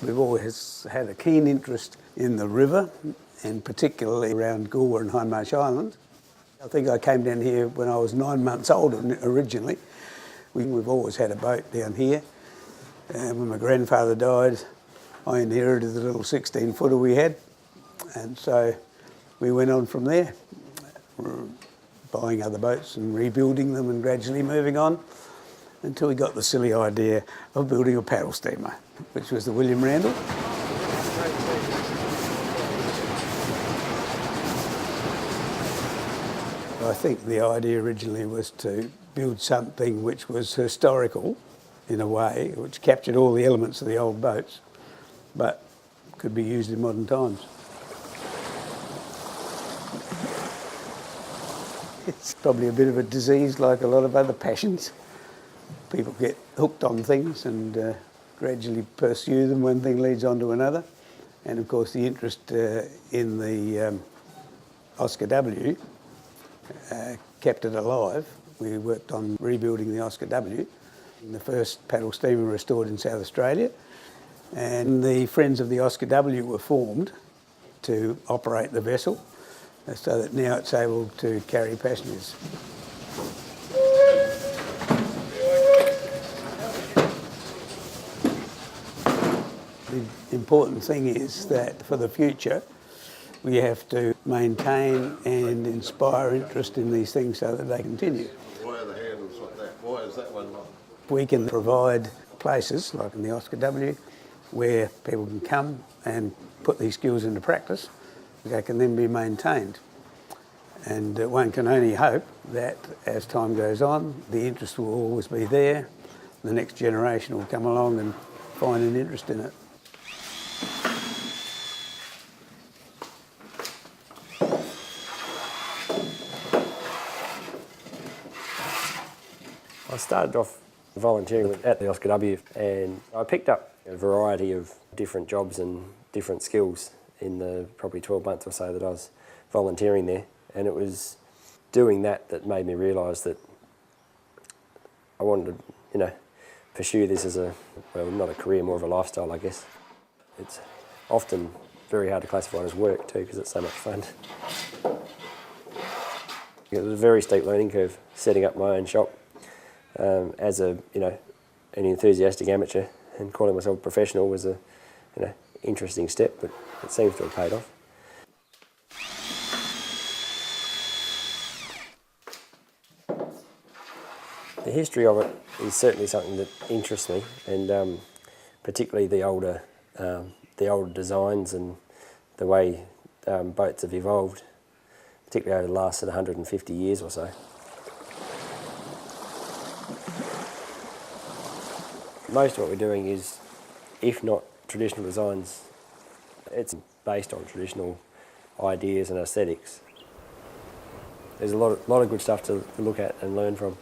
we've always had a keen interest in the river, and particularly around Goolwa and Hindmarsh Island. I think I came down here when I was 9 months old originally. We've always had a boat down here. When my grandfather died, I inherited the little 16-footer we had, and so we went on from there, buying other boats and rebuilding them and gradually moving on until we got the silly idea of building a paddle steamer, which was the William Randall. I think the idea originally was to build something which was historical in a way, which captured all the elements of the old boats, but could be used in modern times. It's probably a bit of a disease like a lot of other passions. People get hooked on things and gradually pursue them. One thing leads on to another. And of course the interest in the Oscar W kept it alive. We worked on rebuilding the Oscar W, the first paddle steamer restored in South Australia. And the Friends of the Oscar W were formed to operate the vessel so that now it's able to carry passengers. The important thing is that for the future, we have to maintain and inspire interest in these things so that they continue. Why are the handles like that? Why is that one not? We can provide places, like in the Oscar W, where people can come and put these skills into practice. They can then be maintained. And one can only hope that as time goes on, the interest will always be there. The next generation will come along and find an interest in it. I started off volunteering at the Oscar W, and I picked up a variety of different jobs and different skills in the probably 12 months or so that I was volunteering there. And it was doing that made me realise that I wanted to, pursue this as not a career, more of a lifestyle, I guess. It's often very hard to classify as work too, because it's so much fun. It was a very steep learning curve, setting up my own shop as an enthusiastic amateur, and calling myself a professional was a interesting step, but it seems to have paid off. The history of it is certainly something that interests me, and particularly the older designs and the way boats have evolved, particularly over the last 150 years or so. Most of what we're doing is, if not traditional designs, it's based on traditional ideas and aesthetics. There's a lot of good stuff to look at and learn from.